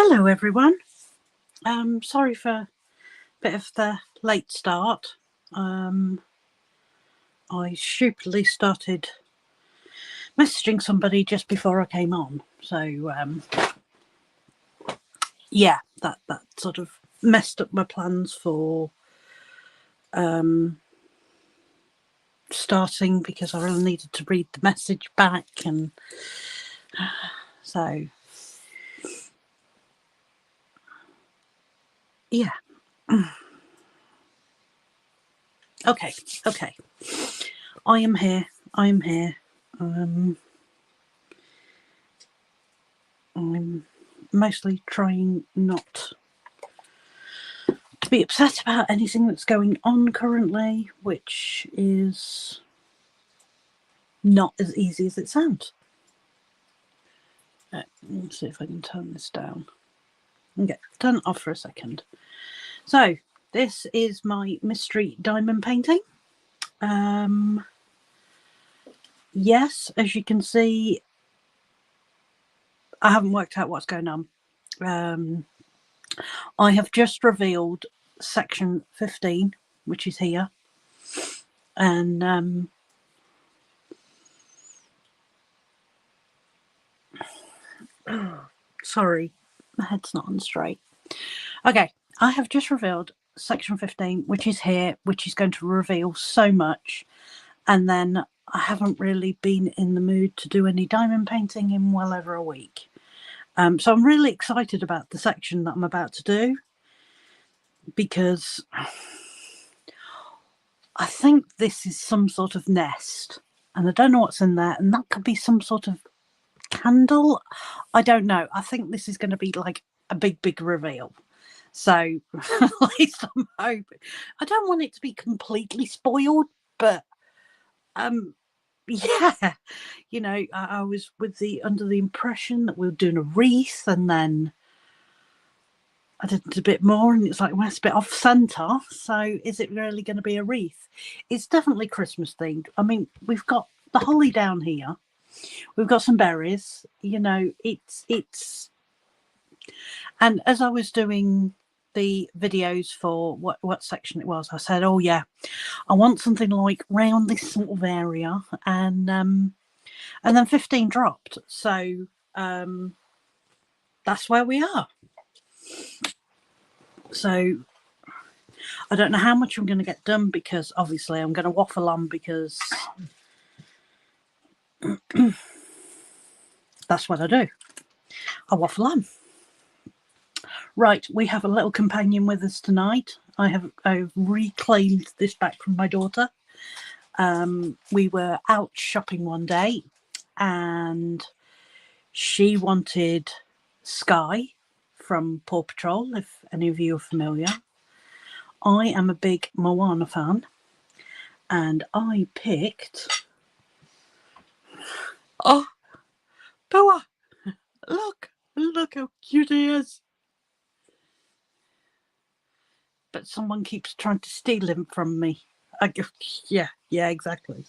Hello everyone. Sorry for a bit of the late start. I stupidly started messaging somebody just before I came on. So yeah, that sort of messed up my plans for starting, because I really needed to read the message back, and so yeah. Okay. I am here. I'm mostly trying not to be upset about anything that's going on currently, which is not as easy as it sounds. Let's see if I can turn this down. Okay, turn it off for a second. So this is my mystery diamond painting. Yes, as you can see, I haven't worked out what's going on. I have just revealed section 15, which is here, and sorry, my head's not on straight. Okay, I have just revealed section 15, which is here, which is going to reveal so much, and then I haven't really been in the mood to do any diamond painting in well over a week. So I'm really excited about the section that I'm about to do, because I think this is some sort of nest, and I don't know what's in there, and that could be some sort of candle. I don't know. I think this is going to be like a big reveal. So at least I'm hoping. I don't want it to be completely spoiled, but yeah, you know, I was under the impression that we were doing a wreath, and then I did a bit more, and it's like, well, it's a bit off centre. So is it really going to be a wreath? It's definitely Christmas themed. I mean, we've got the holly down here. We've got some berries. You know, it's. And as I was doing the videos for what section it was, I said, oh yeah, I want something like round this sort of area, and then 15 dropped. So that's where we are. So I don't know how much I'm going to get done, because obviously I'm going to waffle on, because that's what I do. I waffle on. Right, we have a little companion with us tonight. I've reclaimed this back from my daughter. We were out shopping one day, and she wanted Sky from Paw Patrol, if any of you are familiar. I am a big Moana fan, and I picked... Oh, Boa! Look how cute he is. But someone keeps trying to steal him from me. Yeah, exactly.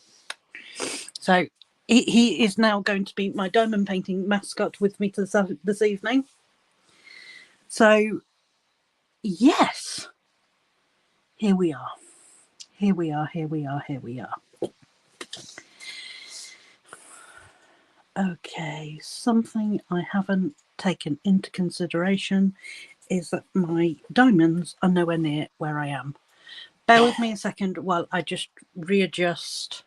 So he is now going to be my diamond painting mascot with me this evening. So yes, here we are. Okay, something I haven't taken into consideration is that my diamonds are nowhere near where I am. Bear with me a second while I just readjust.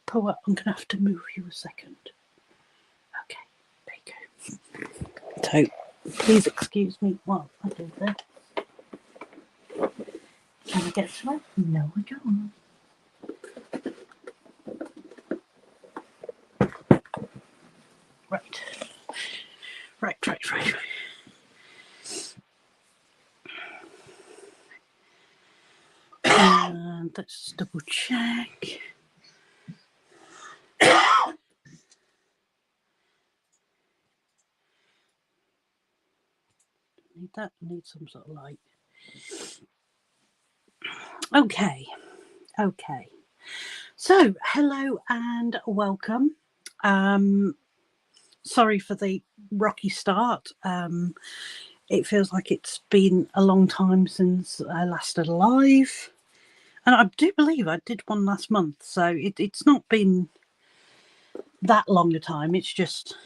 Poa, I'm going to have to move you a second. Okay, there you go. So, please excuse me while I do this. Can I get to it? No, I can't. Right. And let's double check. Need that, need some sort of light. Okay. So hello and welcome. sorry for the rocky start. It feels like it's been a long time since I last did a live. And I do believe I did one last month. So it's not been that long a time. It's just,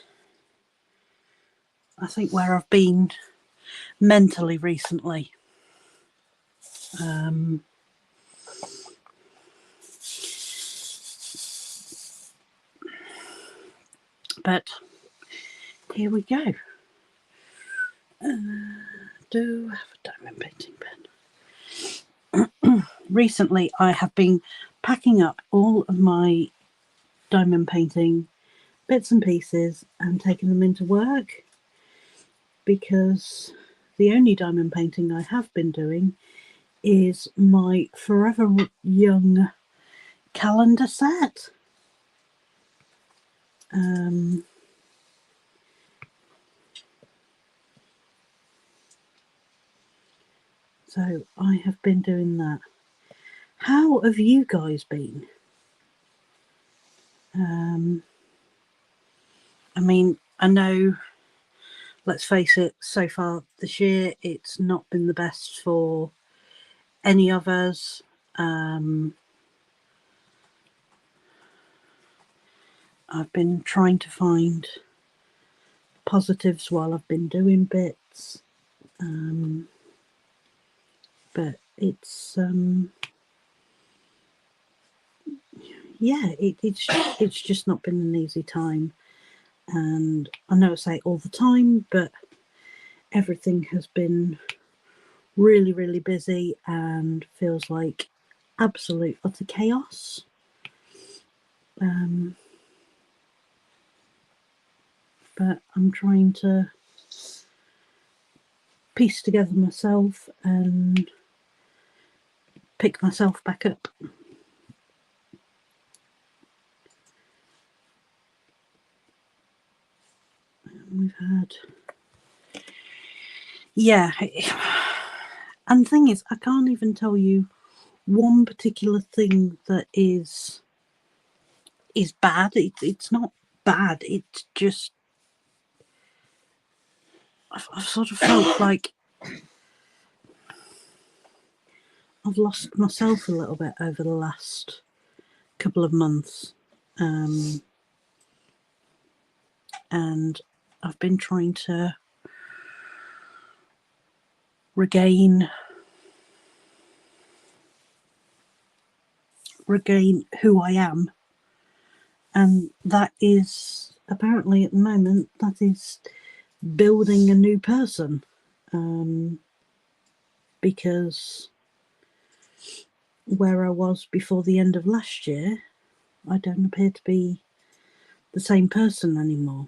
I think, where I've been mentally recently. But here we go. Do I have a diamond painting pen? Recently, I have been packing up all of my diamond painting bits and pieces and taking them into work, because the only diamond painting I have been doing is my Forever Young calendar set. So I have been doing that. How have you guys been? I mean, I know, let's face it, so far this year it's not been the best for any of us. I've been trying to find positives while I've been doing bits, but it's yeah, it's just not been an easy time. And I know I say it all the time, but everything has been really, really busy and feels like absolute utter chaos. But I'm trying to piece together myself and pick myself back up. We've had, yeah, and the thing is, I can't even tell you one particular thing that is bad. It's not bad, it's just I've sort of felt like I've lost myself a little bit over the last couple of months, and I've been trying to regain who I am, and that is apparently at the moment that is building a new person, because where I was before the end of last year, I don't appear to be the same person anymore.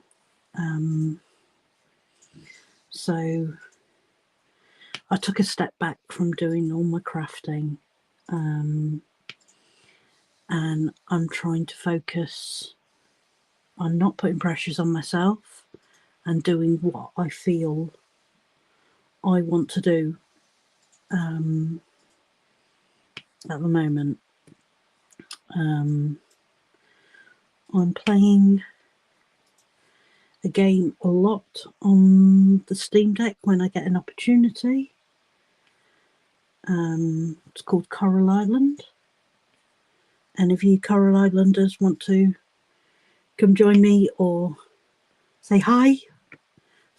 So I took a step back from doing all my crafting, and I'm trying to focus on not putting pressures on myself and doing what I feel I want to do at the moment. I'm playing a game a lot on the Steam Deck when I get an opportunity. It's called Coral Island. And if you Coral Islanders want to come join me or say hi,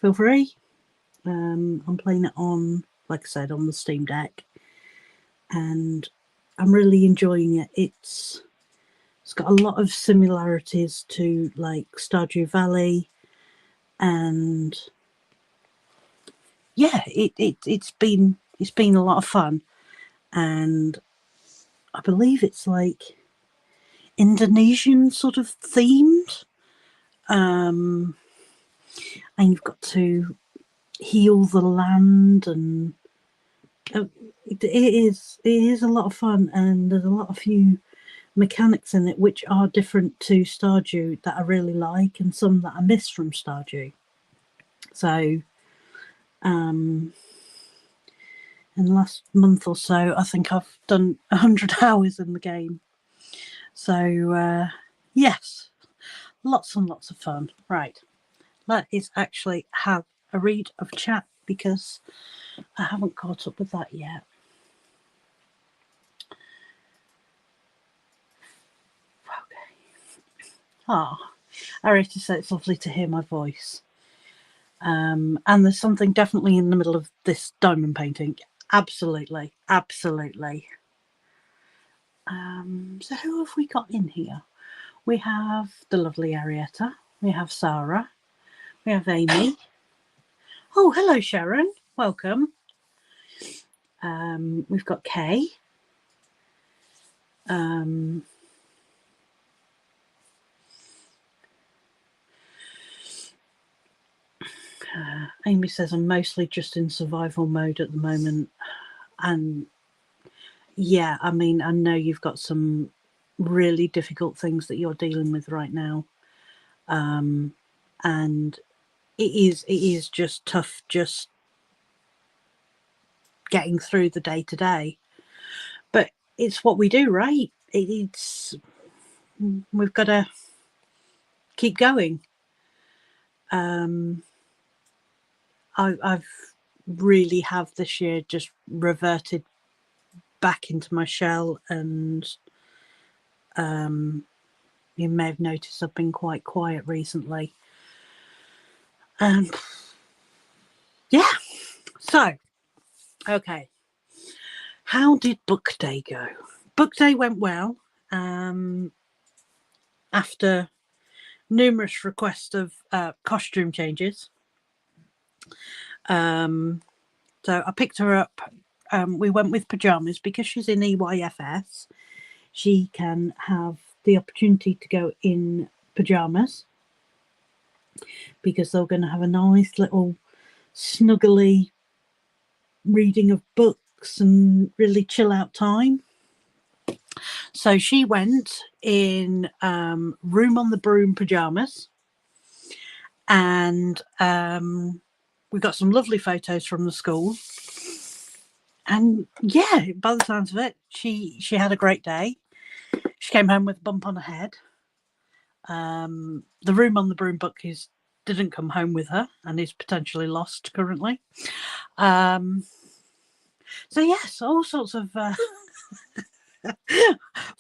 feel free. I'm playing it on, like I said, on the Steam Deck, and I'm really enjoying it. It's got a lot of similarities to like Stardew Valley, and yeah, it's been a lot of fun. And I believe it's like Indonesian sort of themed, and you've got to heal the land, and it is a lot of fun, and there's a few mechanics in it which are different to Stardew that I really like, and some that I miss from Stardew. So in the last month or so, I think I've done 100 hours in the game. So yes, lots and lots of fun. Right, let's actually have a read of chat, because I haven't caught up with that yet. Okay. Ah, Arita said it's lovely to hear my voice. And there's something definitely in the middle of this diamond painting. Absolutely, absolutely. So who have we got in here? We have the lovely Arietta. We have Sarah. We have Amy. Oh, hello, Sharon. Welcome. We've got Kay. Amy says, I'm mostly just in survival mode at the moment. And yeah, I mean, I know you've got some really difficult things that you're dealing with right now. And it is just tough, just getting through the day to day. But it's what we do, right? We've got to keep going. I've really have this year just reverted back into my shell, and you may have noticed I've been quite quiet recently. Yeah. So, okay. How did book day go? Book day went well. After numerous requests of costume changes. So I picked her up. We went with pajamas because she's in EYFS. She can have the opportunity to go in pajamas because they're going to have a nice little snuggly reading of books and really chill out time. So she went in Room on the Broom pajamas, and we got some lovely photos from the school. And yeah, by the sounds of it, she had a great day. She came home with a bump on her head. The Room on the Broom book didn't come home with her and is potentially lost currently. So yes, all sorts of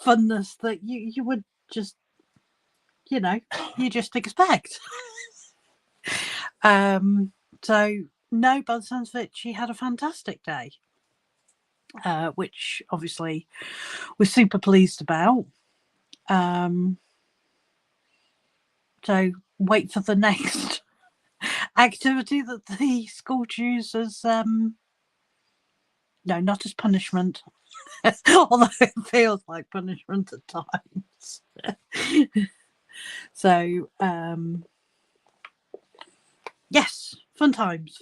funness that you would just, you just expect. So no, by the sounds of it, she had a fantastic day, which obviously we're super pleased about. So wait for the next activity that the school chooses. No, not as punishment, although it feels like punishment at times. So yes, fun times.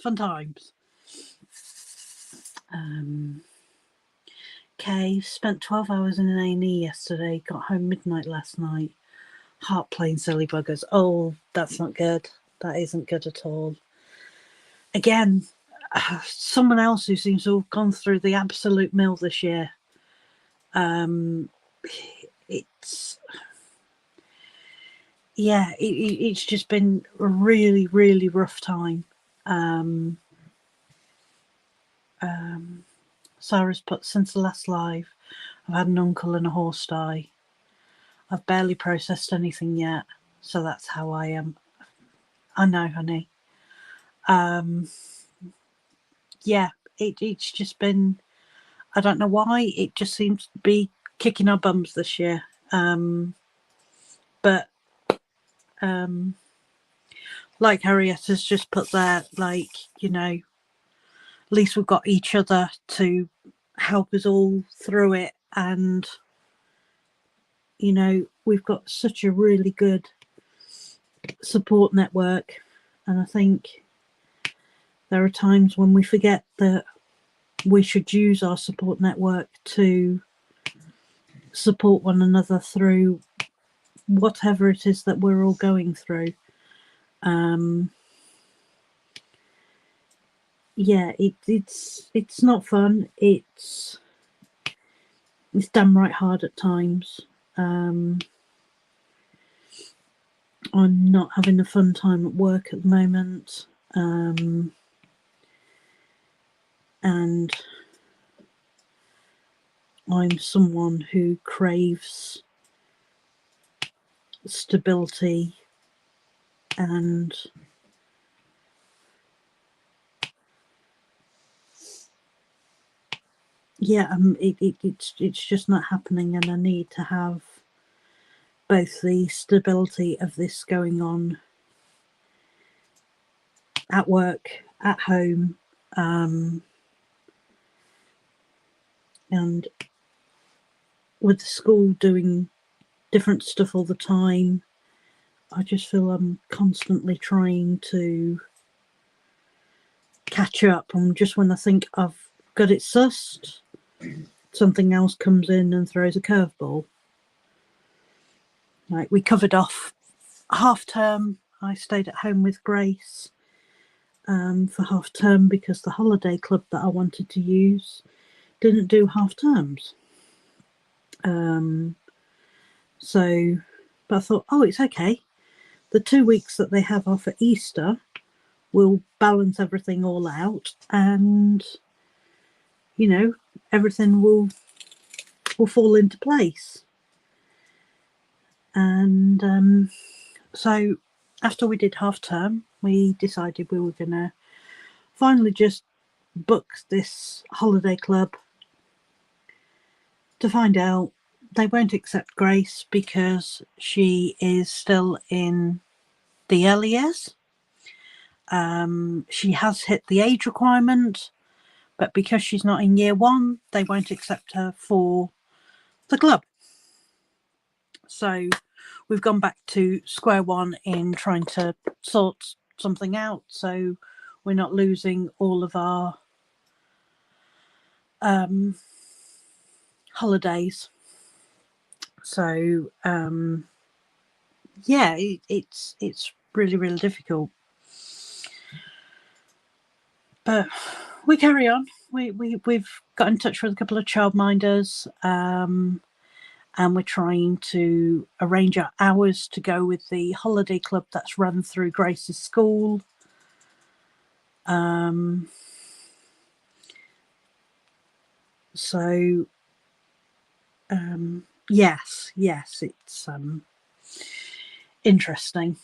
Kay spent 12 hours in an A&E yesterday, got home midnight last night. Heart playing silly buggers. Oh, that's not good. That isn't good at all. Again, someone else who seems to have gone through the absolute mill this year. It's just been a really, really rough time. Sarah's put, since the last live, I've had an uncle and a horse die. I've barely processed anything yet, so that's how I am. I know, honey. Yeah, it's just been, I don't know why, it just seems to be kicking our bums this year. But like Harrietta's just put there, like, at least we've got each other to help us all through it. And, we've got such a really good support network. And I think there are times when we forget that we should use our support network to support one another through whatever it is that we're all going through. It's not fun. It's damn right hard at times. I'm not having a fun time at work at the moment. And I'm someone who craves stability and it's just not happening, and I need to have both the stability of this going on at work, at home, and with the school doing different stuff all the time. I just feel I'm constantly trying to catch up, and just when I think I've got it sussed, something else comes in and throws a curveball. Like, we covered off half term. I stayed at home with Grace for half term because the holiday club that I wanted to use didn't do half terms. So, but I thought, oh, it's okay. The 2 weeks that they have off at Easter will balance everything all out, and everything will fall into place. And so after we did half term, we decided we were going to finally just book this holiday club, to find out they won't accept Grace because she is still in the early years. She has hit the age requirement, but because she's not in year one, they won't accept her for the club. So we've gone back to square one in trying to sort something out, so we're not losing all of our holidays. So it's really, really difficult, but we carry on. We've got in touch with a couple of childminders, and we're trying to arrange our hours to go with the holiday club that's run through Grace's school. So yes, it's interesting.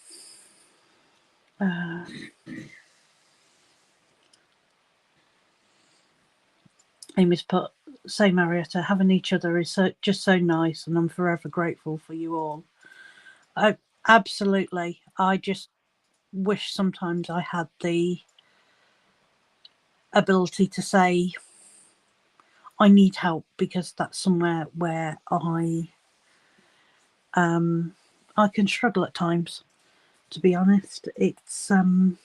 Amy's put, say Marietta, having each other is just so nice, and I'm forever grateful for you all. Absolutely. I just wish sometimes I had the ability to say I need help, because that's somewhere where I can struggle at times, to be honest. It's I'm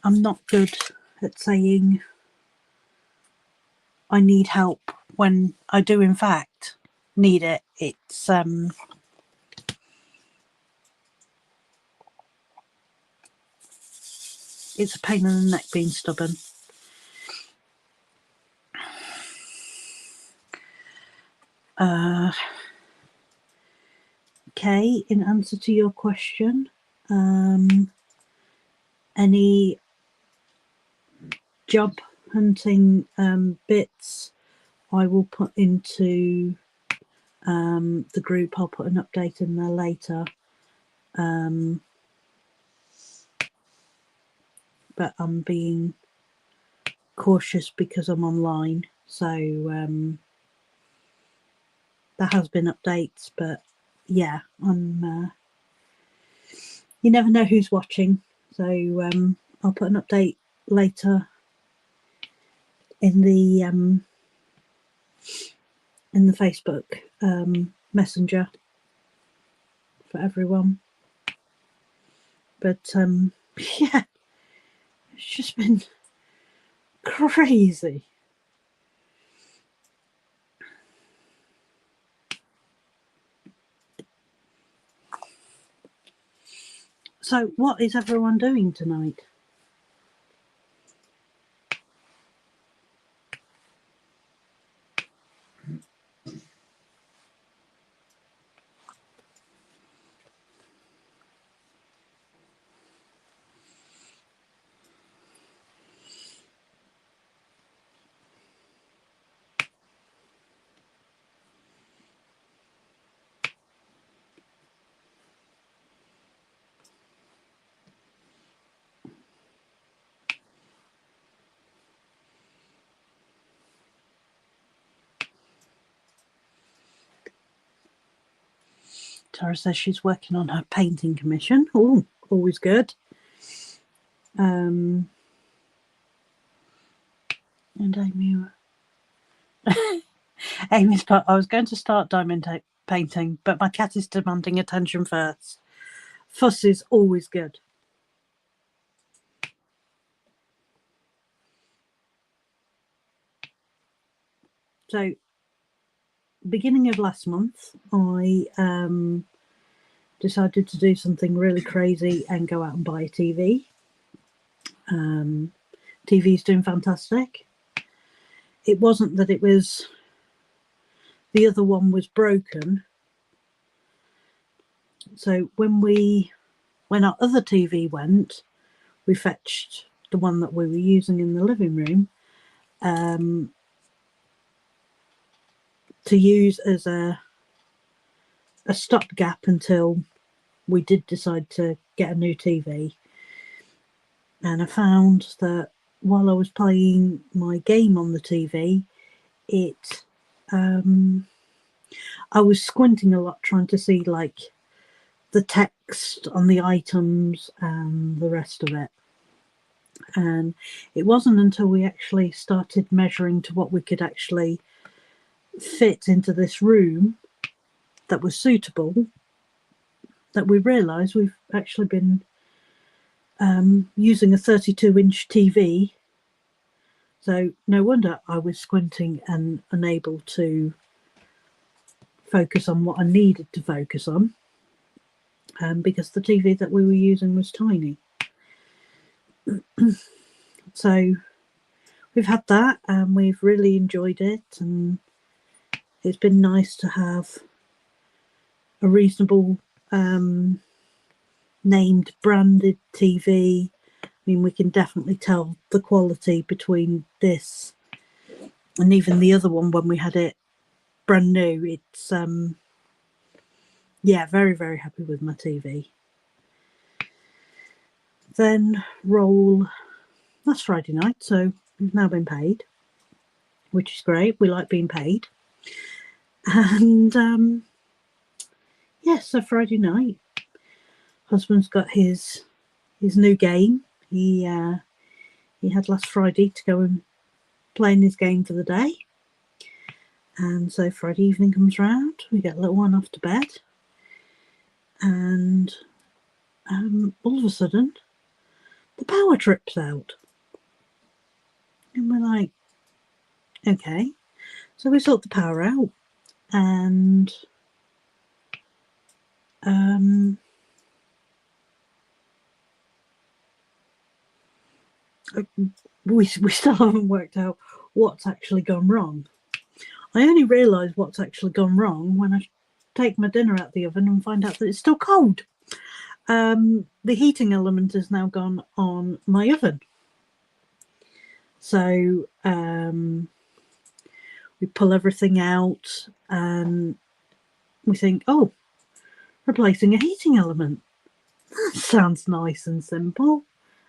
not good at saying I need help when I do in fact need it. It's a pain in the neck being stubborn. Okay, in answer to your question, any job hunting bits I will put into the group. I'll put an update in there later, but I'm being cautious because I'm online, so there has been updates, but yeah, I'm you never know who's watching, so I'll put an update later in the Facebook messenger for everyone. But yeah, it's just been crazy. So what is everyone doing tonight? Tara says she's working on her painting commission. Oh, always good. And Amy, Amy's put, I was going to start diamond painting, but my cat is demanding attention first. Fuss is always good. So, beginning of last month, I decided to do something really crazy and go out and buy a TV. TV's doing fantastic. It wasn't that it was, the other one was broken. So when our other TV went, we fetched the one that we were using in the living room to use as a stopgap until we did decide to get a new TV. And I found that while I was playing my game on the TV, I was squinting a lot trying to see like the text on the items and the rest of it. And it wasn't until we actually started measuring to what we could actually fit into this room that was suitable that we realised we've actually been using a 32-inch TV. So no wonder I was squinting and unable to focus on what I needed to focus on, because the TV that we were using was tiny. So we've had that and we've really enjoyed it, and it's been nice to have a reasonable named branded TV. I mean, we can definitely tell the quality between this and even the other one when we had it brand new. It's yeah, very, very happy with my TV. Then roll last Friday night, so we've now been paid, which is great. We like being paid. And yeah, so Friday night, husband's got his new game. He had last Friday to go and play in his game for the day. And so Friday evening comes round, we get little one off to bed, and all of a sudden the power trips out. And we're like, okay. So we sort the power out, and we still haven't worked out what's actually gone wrong. I only realise what's actually gone wrong when I take my dinner out the oven and find out that it's still cold. The heating element has now gone on my oven. So we pull everything out and we think, oh, replacing a heating element. That sounds nice and simple.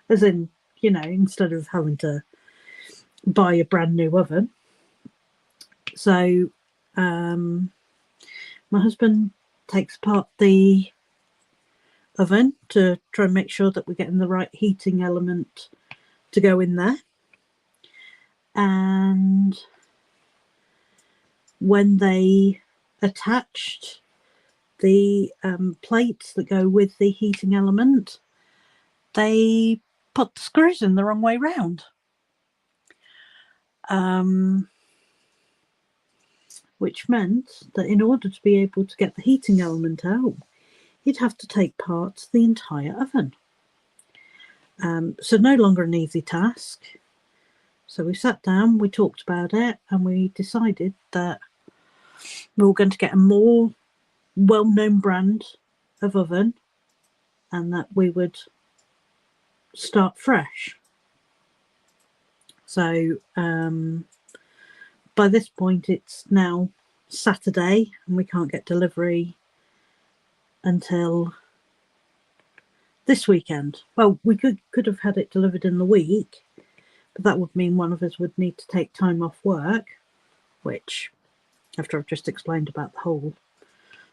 As in, you know, instead of having to buy a brand new oven. So my husband takes apart the oven to try and make sure that we're getting the right heating element to go in there. And when they attached the plates that go with the heating element, they put the screws in the wrong way round. Which meant that in order to be able to get the heating element out, you'd have to take apart the entire oven. So no longer an easy task. So we sat down, we talked about it, and we decided that we were going to get a more well-known brand of oven and that we would start fresh. So by this point it's now Saturday and we can't get delivery until this weekend. Well, we could have had it delivered in the week, but that would mean one of us would need to take time off work, which, after I've just explained about the whole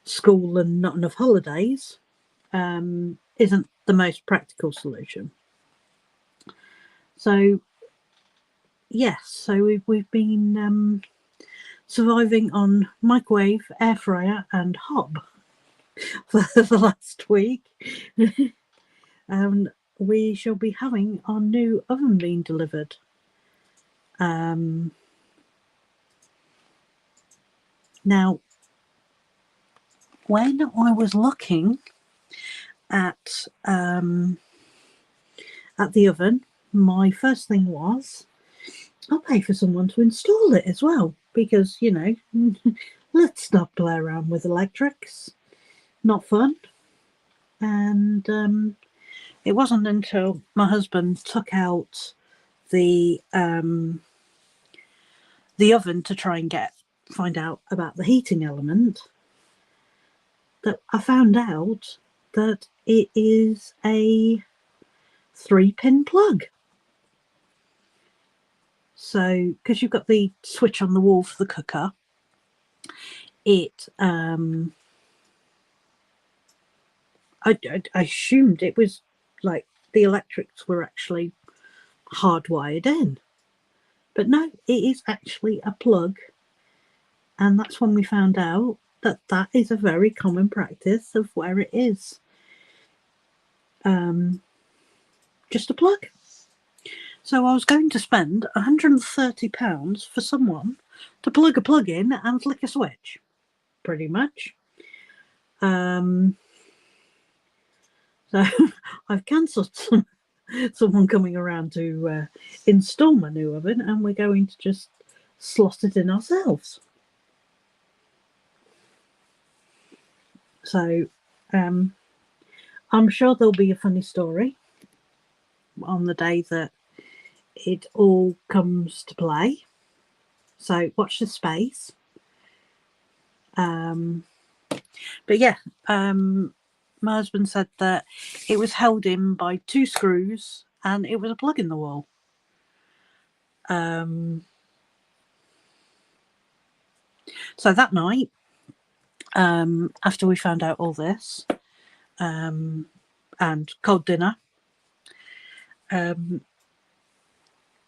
school and not enough holidays isn't the most practical solution. So yes, so we've been surviving on microwave, air fryer, and hob for the last week. And we shall be having our new oven being delivered. Now, when I was looking at the oven, my first thing was, I'll pay for someone to install it as well, because, you know, let's not play around with electrics. Not fun. And it wasn't until my husband took out the oven to try and find out about the heating element that I found out that it is a 3-pin plug. So, because you've got the switch on the wall for the cooker, it I assumed it was like the electrics were actually hardwired in, but no, it is actually a plug. And that's when we found out that that is a very common practice of where it is just a plug. So I was going to spend £130 for someone to plug a plug in and flick a switch, pretty much. So I've cancelled someone coming around to install my new oven, and we're going to just slot it in ourselves. So I'm sure there'll be a funny story on the day that it all comes to play. So watch the space. But yeah, my husband said that it was held in by 2 screws and it was a plug in the wall. So that night, after we found out all this, and cold dinner,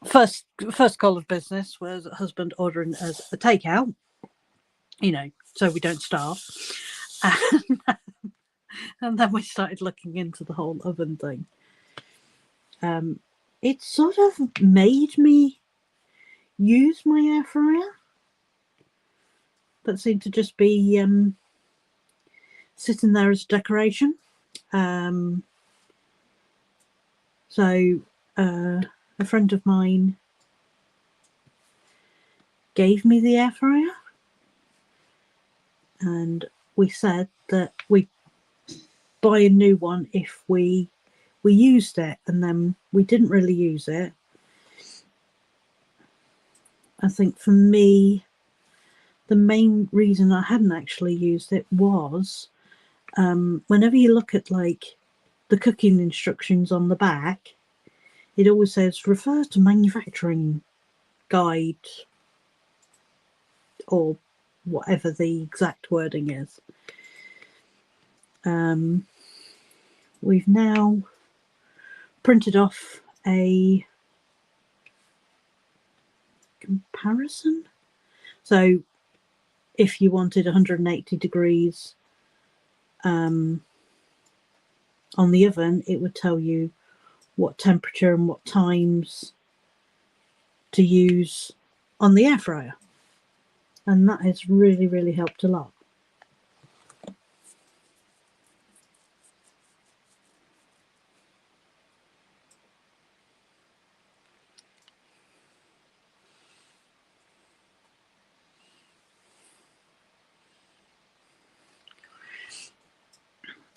first call of business was husband ordering us a takeout, you know, so we don't starve. And then we started looking into the whole oven thing. It sort of made me use my air fryer. That seemed to just be sitting there as a decoration. So a friend of mine gave me the air fryer, and we said that we'd buy a new one if we used it, and then we didn't really use it. I think for me, the main reason I hadn't actually used it was whenever you look at like the cooking instructions on the back, it always says refer to manufacturing guide or whatever the exact wording is. We've now printed off a comparison. So if you wanted 180 degrees on the oven, it would tell you what temperature and what times to use on the air fryer. And that has really, really helped a lot.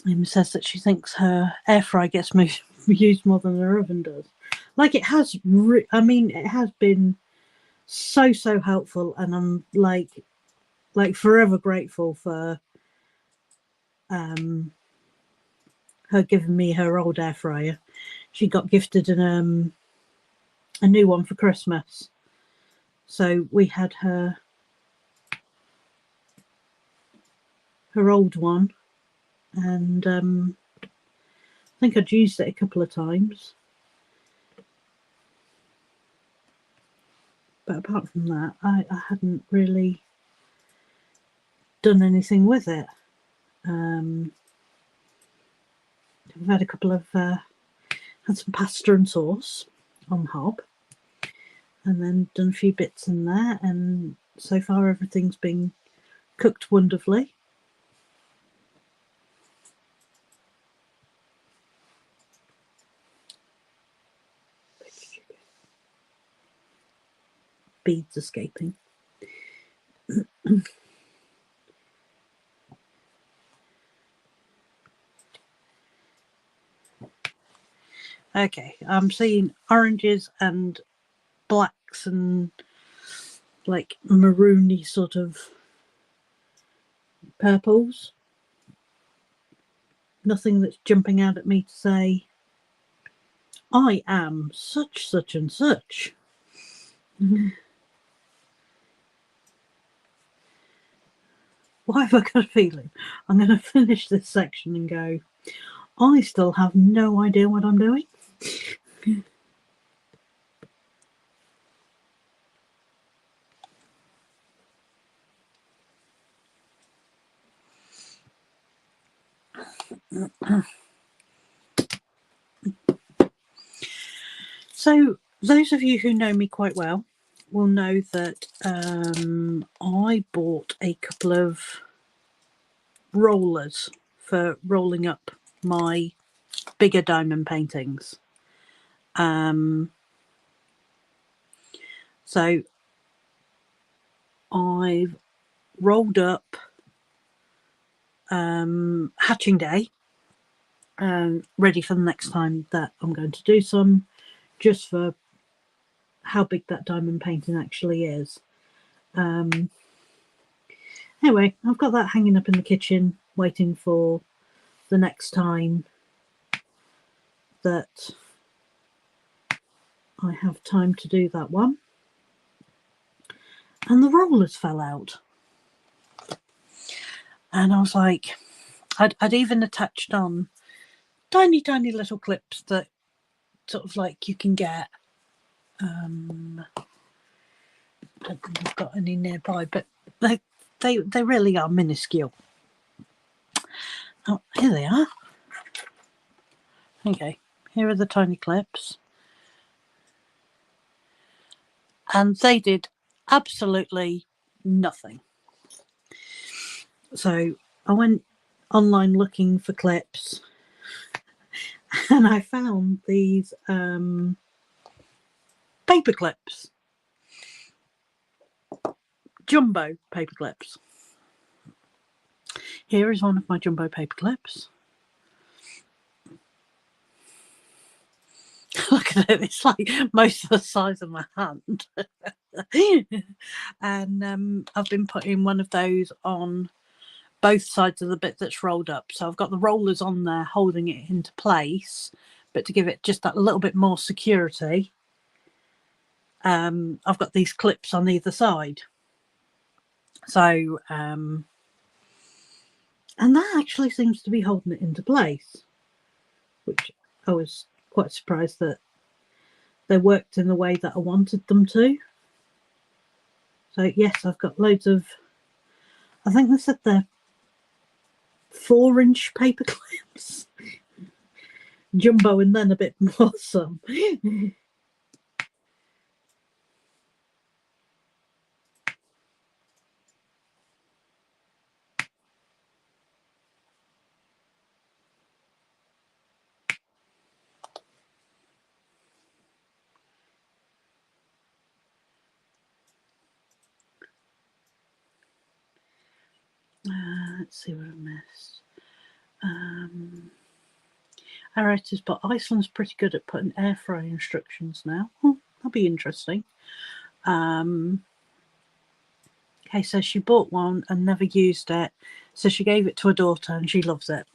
Emma says that she thinks her air fryer gets used more than her oven does. Like it has, I mean, it has been so helpful, and I'm like forever grateful for her giving me her old air fryer. She got gifted a new one for Christmas, so we had her her old one, and I think I'd used it a couple of times. But apart from that, I hadn't really done anything with it. I've had a couple of had some pasta and sauce on the hob, and then done a few bits in there, and so far everything's been cooked wonderfully. Beads escaping. Okay, I'm seeing oranges and blacks and like maroony sort of purples. Nothing that's jumping out at me to say, I am such, such and such. Why have I got a feeling I'm going to finish this section and go, I still have no idea what I'm doing? So those of you who know me quite well will know that I bought a couple of rollers for rolling up my bigger diamond paintings. So I've rolled up Hatching Day, ready for the next time that I'm going to do some, just for how big that diamond painting actually is. Anyway, I've got that hanging up in the kitchen, waiting for the next time that I have time to do that one. And the rollers fell out. And I was like, I'd even attached on tiny, tiny little clips that sort of like you can get. I don't think I've got any nearby, but they really are minuscule. Oh, here they are. Okay, here are the tiny clips. And they did absolutely nothing. So I went online looking for clips, and I found these paper clips, jumbo paper clips. Here is one of my jumbo paper clips. Look at it, it's like most of the size of my hand. And I've been putting one of those on both sides of the bit that's rolled up. So I've got the rollers on there holding it into place, but to give it just that little bit more security, I've got these clips on either side. So, and that actually seems to be holding it into place, which I was quite surprised that they worked in the way that I wanted them to. So yes, I've got loads of, I think they said they're 4-inch paper clips, jumbo, and then a bit more some. Let's see what I missed. Arieta's, but Iceland's pretty good at putting air fry instructions now. That'll be interesting. Okay, so she bought one and never used it, so she gave it to her daughter and she loves it.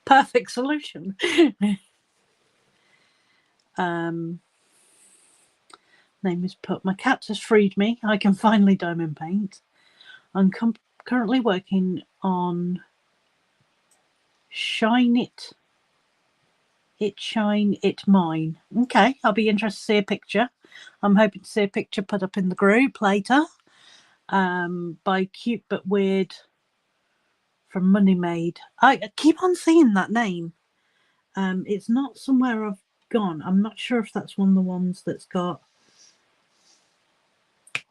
Perfect solution. Name is put. My cat has freed me. I can finally diamond paint. I'm currently working on Shine it. It shine, it mine. Okay, I'll be interested to see a picture. I'm hoping to see a picture put up in the group later. By Cute But Weird from Money Made. I keep on seeing that name. It's not somewhere I've gone. I'm not sure if that's one of the ones that's got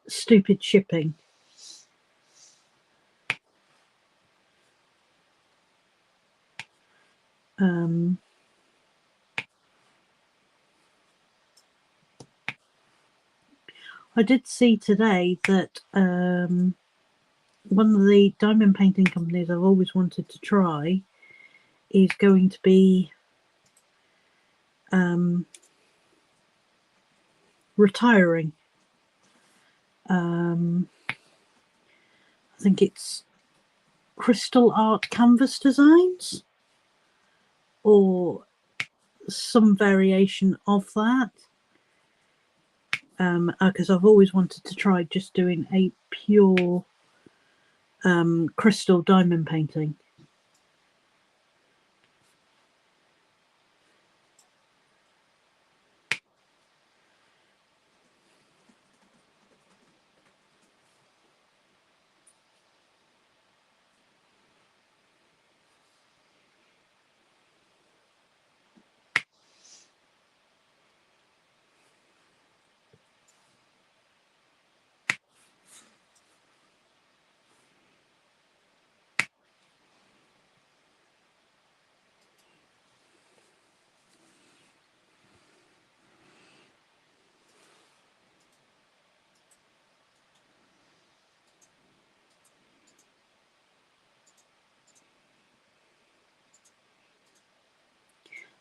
stupid shipping. I did see today that one of the diamond painting companies I've always wanted to try is going to be retiring. I think it's Crystal Art Canvas Designs or some variation of that. Because I've always wanted to try just doing a pure crystal diamond painting.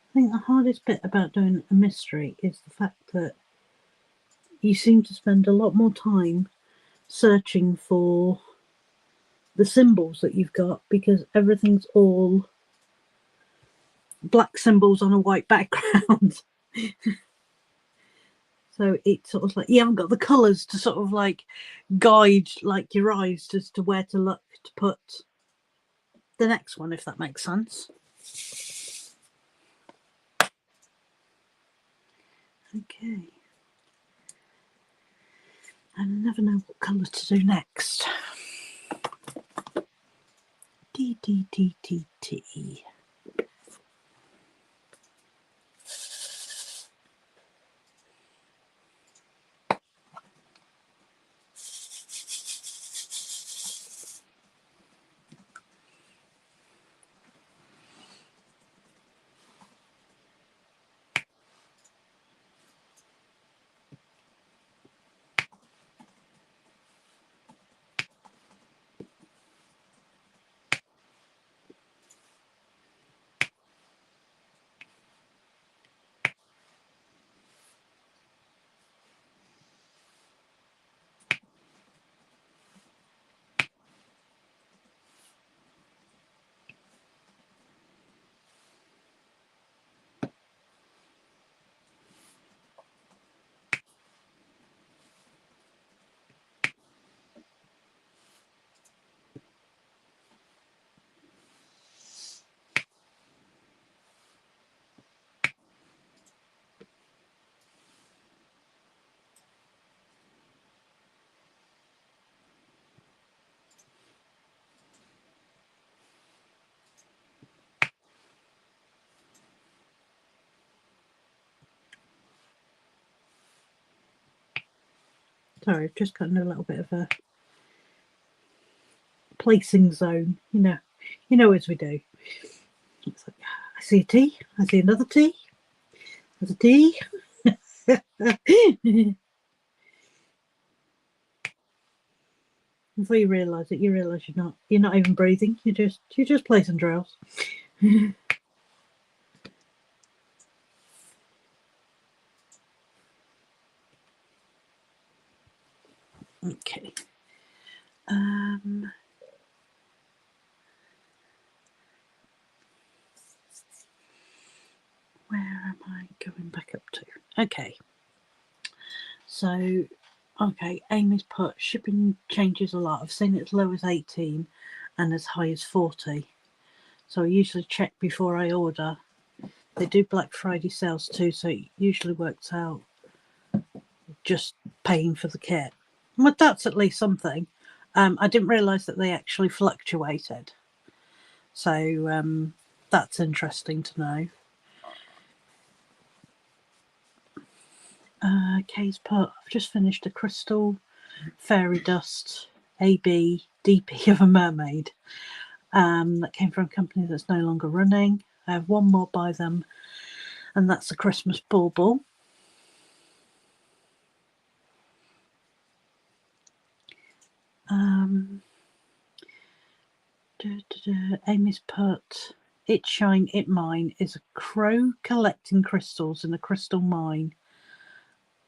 I think the hardest bit about doing a mystery is the fact that you seem to spend a lot more time searching for the symbols that you've got because everything's all black symbols on a white background. So it's sort of like you haven't got the colours to sort of like guide like your eyes as to where to look to put the next one, if that makes sense. Okay. I never know what colour to do next. T. Sorry, I've just got in a little bit of a placing zone, you know as we do. It's like, I see a T, I see another T, there's a T. Before you realise it, you realise you're not even breathing. You're just placing drills. Okay. Where am I going back up to? Okay. So, okay, Amy's put shipping changes a lot. I've seen it as low as 18 and as high as 40. So I usually check before I order. They do Black Friday sales too, so it usually works out just paying for the kit. But that's at least something. I didn't realise that they actually fluctuated. So that's interesting to know. Kay's put, I've just finished a crystal fairy dust AB DP of a mermaid that came from a company that's no longer running. I have one more by them, and that's a Christmas bauble. Amy's put, It Shine, It Mine is a crow collecting crystals in a crystal mine,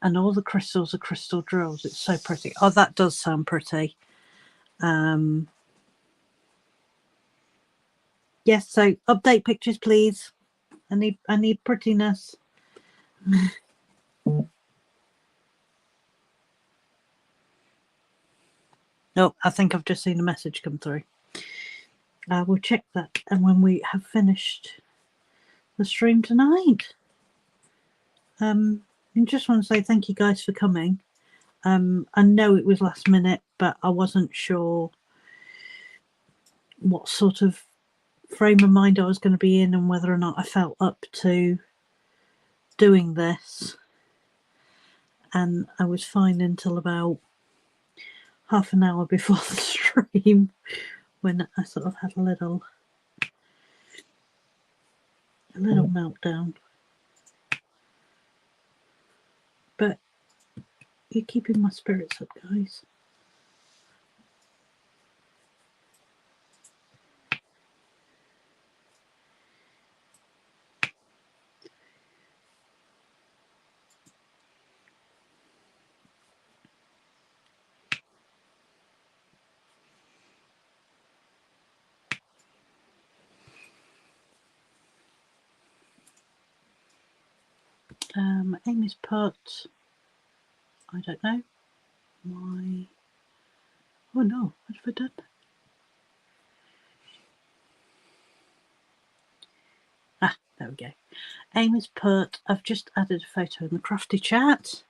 and all the crystals are crystal drills. It's so pretty. Oh, that does sound pretty. Yes, so update pictures, please. I need prettiness. Oh, I think I've just seen a message come through. We'll check that, and when we have finished the stream tonight. I just want to say thank you guys for coming. I know it was last minute, but I wasn't sure what sort of frame of mind I was going to be in and whether or not I felt up to doing this. And I was fine until about half an hour before the stream, when I sort of had a little meltdown. But you're keeping my spirits up, guys. Amy's put, I don't know, oh no, what have I done? There we go. Amy's put, I've just added a photo in the crafty chat.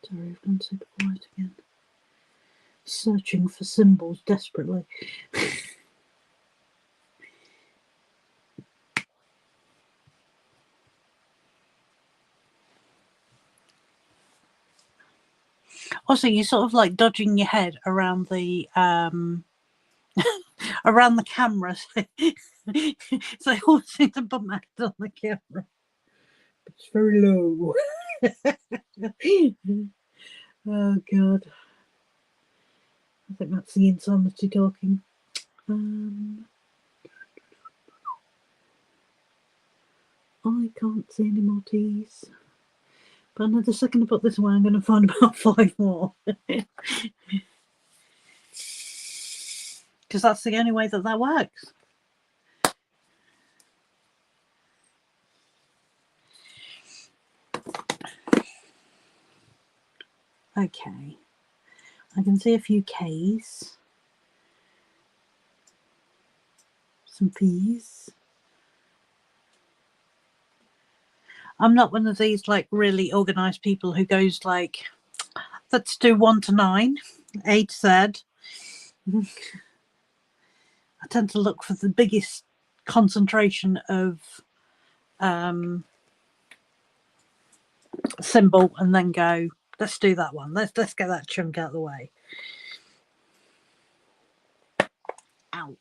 Sorry, I've gone super quiet again. Searching for symbols desperately. Also, you're sort of like dodging your head around the around the camera, so I always seem to bump my head on the camera. It's very low. Oh god, I think that's the insanity talking. I can't see any more teas. But another second to put this away, I'm going to find about 5 more. Because that's the only way that works. Okay. I can see a few Ks. Some Ps. I'm not one of these like really organised people who goes like, let's do 1 to 9. A to Z. I tend to look for the biggest concentration of symbol and then go, let's do that one. Let's get that chunk out of the way. Ow.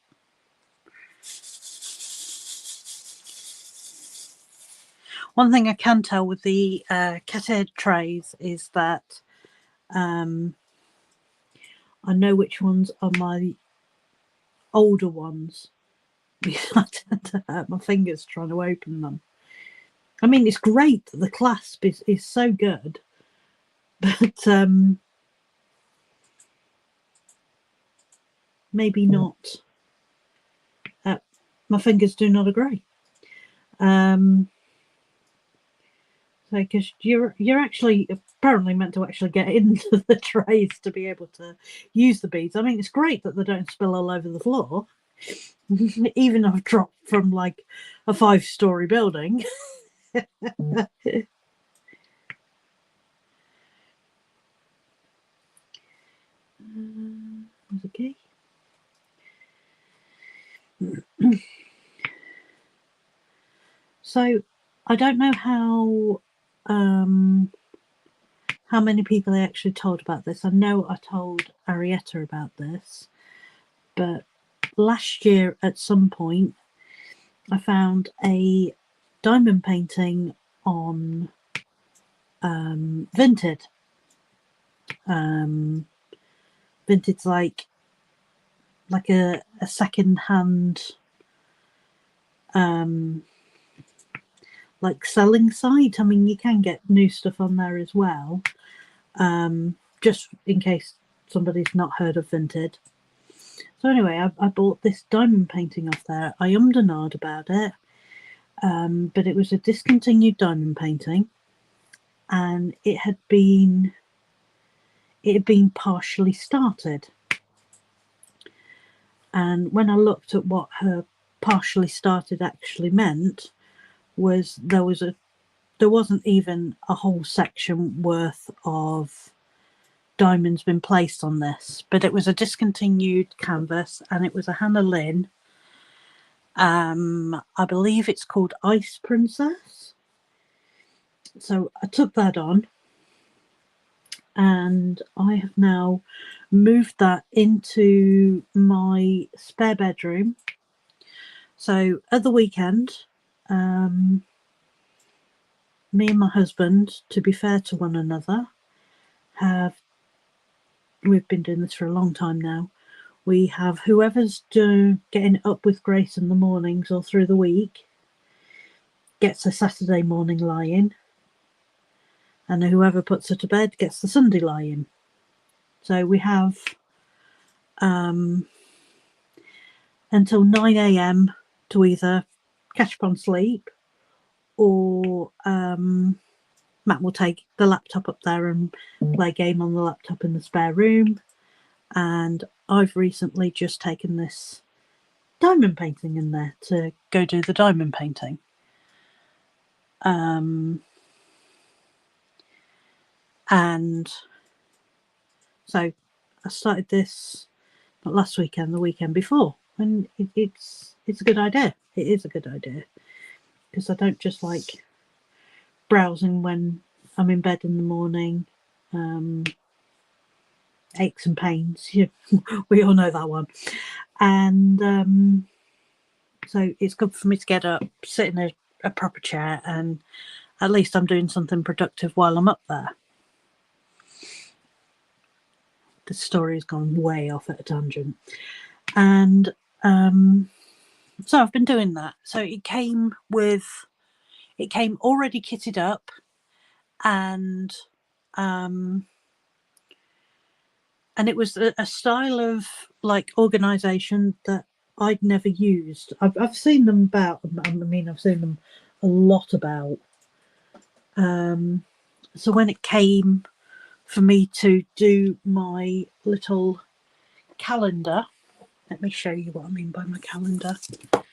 One thing I can tell with the cat trays is that I know which ones are my older ones because I tend to hurt my fingers trying to open them. I mean, it's great that the clasp is so good, but maybe not. My fingers do not agree. So, because you're actually apparently meant to actually get into the trays to be able to use the beads. I mean, it's great that they don't spill all over the floor, even if I've dropped from like a 5-story building. There's a key. So I don't know how many people I actually told about this. I know I told Arietta about this, but last year at some point I found a diamond painting on Vinted. Vinted's like a second hand like selling site. I mean, you can get new stuff on there as well, just in case somebody's not heard of Vinted. So anyway, I bought this diamond painting off there. I ummed and ahed about it, but it was a discontinued diamond painting, and it had been partially started. And when I looked at what her partially started actually meant, was there wasn't even a whole section worth of diamonds been placed on this, but it was a discontinued canvas, and it was a Hannah Lynn. I believe it's called Ice Princess. So I took that on, and I have now moved that into my spare bedroom. So at the weekend, me and my husband, to be fair to one another, we've been doing this for a long time now. We have whoever's getting up with Grace in the mornings or through the week gets a Saturday morning lie-in, and whoever puts her to bed gets the Sunday lie-in. So we have until 9 a.m. to either catch up on sleep, or Matt will take the laptop up there and play a game on the laptop in the spare room. And I've recently just taken this diamond painting in there to go do the diamond painting. And so I started this not last weekend, the weekend before, and it's a good idea. It is a good idea, because I don't just like browsing when I'm in bed in the morning. Aches and pains, we all know that one. And so it's good for me to get up, sit in a proper chair, and at least I'm doing something productive while I'm up there. The story has gone way off at a tangent. And so I've been doing that. So it came already kitted up, and it was a style of like organisation that I'd never used. I've seen them about. I mean, I've seen them a lot about. So when it came for me to do my little calendar, let me show you what I mean by my calendar. I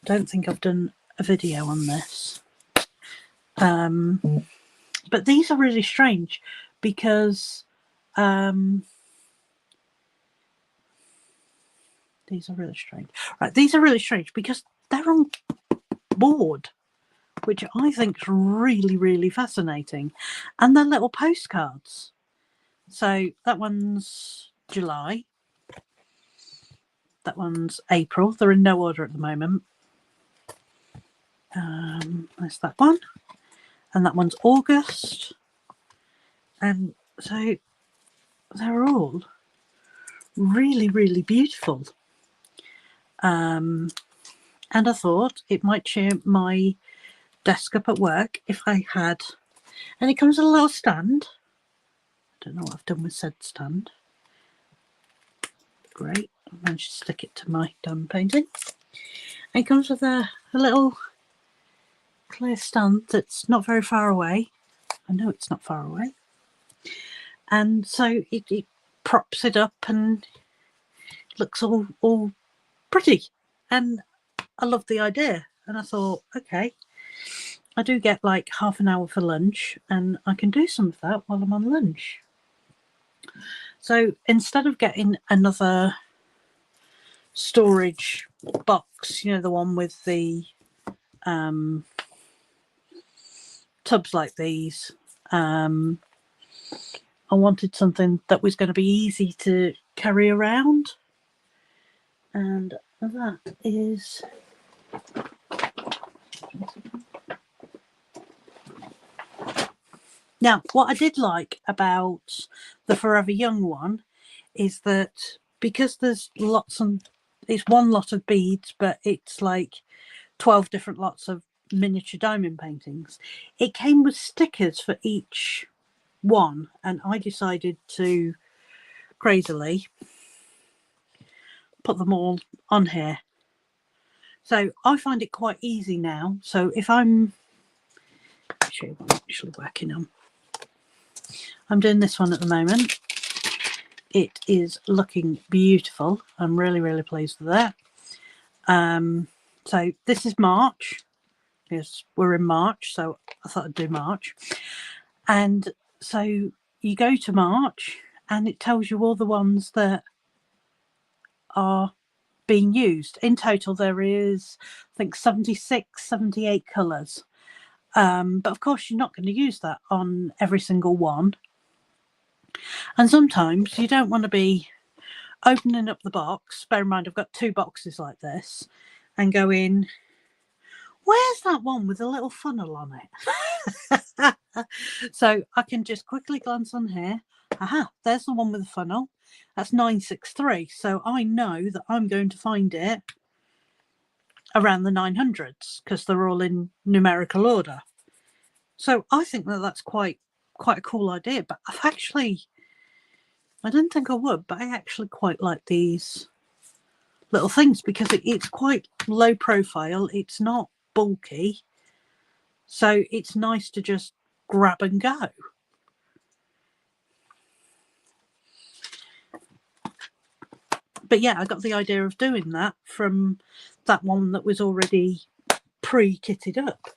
don't think I've done a video on this. But these are really strange, because These are really strange. Right, these are really strange because they're on board, which I think is really, really fascinating. And they're little postcards. So that one's July. That one's April. They're in no order at the moment. There's that one. And that one's August. And so they're all really, really beautiful. And I thought it might cheer my desk up at work if I had, and it comes with a little stand. I don't know what I've done with said stand. Great, I managed to stick it to my done painting. And it comes with a little clear stand that's not very far away. I know it's not far away. And so it props it up and looks all pretty. And I love the idea. And I thought, okay, I do get like half an hour for lunch and I can do some of that while I'm on lunch. So instead of getting another storage box, you know, the one with the tubs like these, I wanted something that was going to be easy to carry around. And that is... Now, what I did like about the Forever Young one is that because there's lots and it's one lot of beads, but it's like 12 different lots of miniature diamond paintings. It came with stickers for each one, and I decided to crazily put them all on here. So I find it quite easy now. So if I'm... I'll show you what I'm actually working on. I'm doing this one at the moment. It is looking beautiful. I'm really, really pleased with that. So this is March. Yes, we're in March, so I thought I'd do March. And so you go to March and it tells you all the ones that are being used. In total, there is, I think, 76, 78 colours. But of course, you're not going to use that on every single one. And sometimes you don't want to be opening up the box. Bear in mind, I've got two boxes like this, and going, where's that one with a little funnel on it? So I can just quickly glance on here. Aha, there's the one with the funnel. That's 963. So I know that I'm going to find it around the 900s because they're all in numerical order. So I think that that's quite a cool idea. But I've actually... I didn't think I would, but I actually quite like these little things because it's quite low profile. It's not bulky. So it's nice to just grab and go. But yeah, I got the idea of doing that from that one that was already pre-kitted up.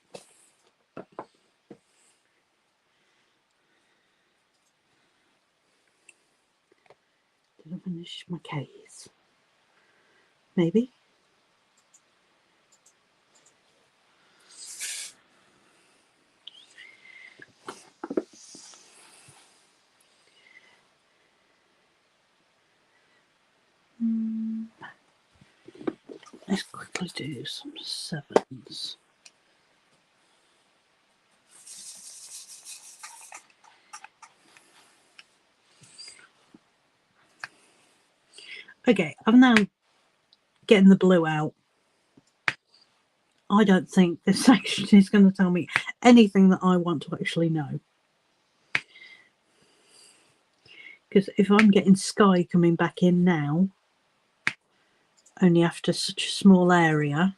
Did I finish my case? Maybe. Let's quickly do some sevens. Okay, I'm now getting the blue out. I don't think this section is going to tell me anything that I want to actually know. Because if I'm getting sky coming back in now, only after such a small area,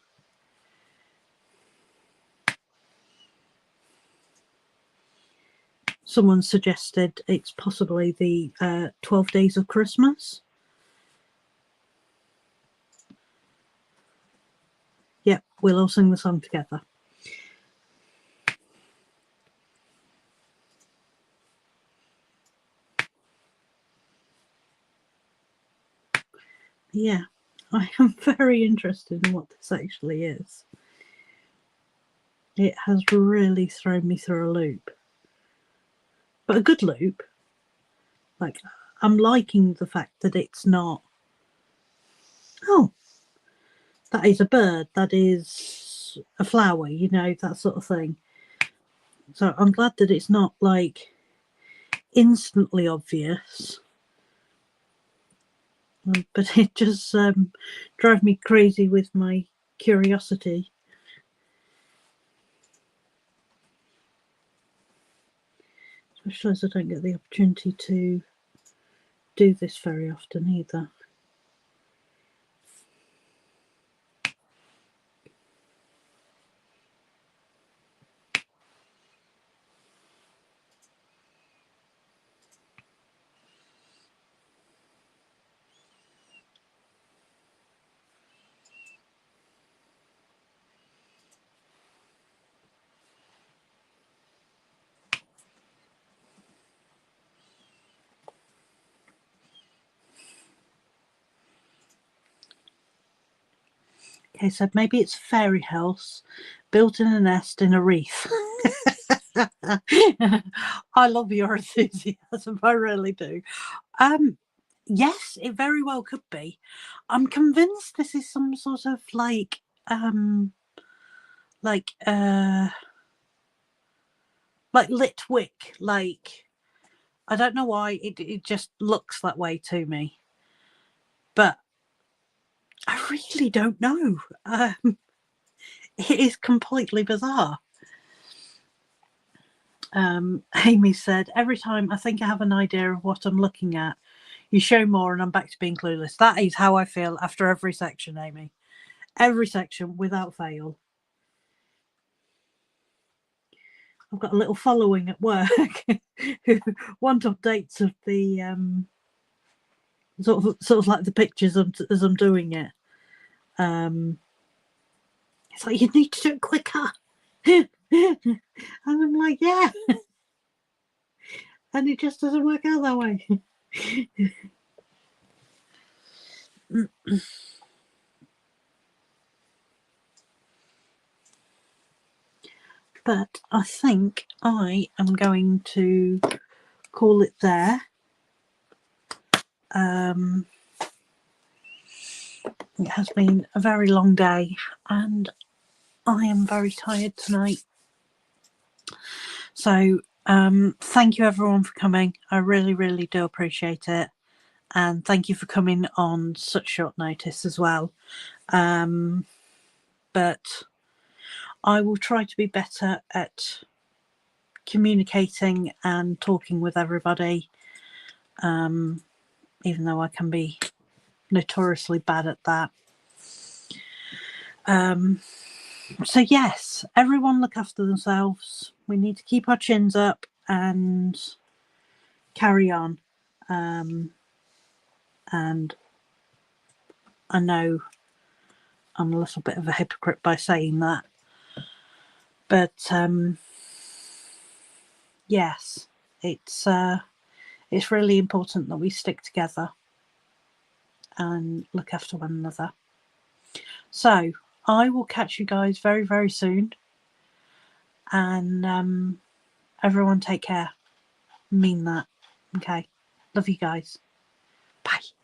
someone suggested it's possibly the 12 Days of Christmas. Yep, we'll all sing the song together. yeah, I am very interested in what this actually is. It has really thrown me through a loop, but a good loop. Like, I'm liking the fact that it's not, oh, that is a bird, that is a flower, you know, that sort of thing. So I'm glad that it's not like instantly obvious, but it just drives me crazy with my curiosity. Especially as I don't get the opportunity to do this very often either. Okay, so maybe it's a fairy house built in a nest in a wreath. I love your enthusiasm, I really do. Yes, it very well could be. I'm convinced this is some sort of like lit wick. Like, I don't know why it just looks that way to me, but I really don't know. It is completely bizarre. Amy said, every time I think I have an idea of what I'm looking at, you show more and I'm back to being clueless. That is how I feel after every section, Amy. Every section without fail. I've got a little following at work who want updates of the sort of like the pictures as I'm doing it. It's like, you need to do it quicker. And I'm like, yeah. And it just doesn't work out that way. But I think I am going to call it there. It has been a very long day and I am very tired tonight. So thank you everyone for coming. I really, really do appreciate it. And thank you for coming on such short notice as well. But I will try to be better at communicating and talking with everybody, even though I can be notoriously bad at that. So yes, everyone look after themselves. We need to keep our chins up and carry on. And I know I'm a little bit of a hypocrite by saying that, but yes, it's really important that we stick together and look after one another. So I will catch you guys very, very soon, and everyone take care. I mean that. Okay, love you guys. Bye.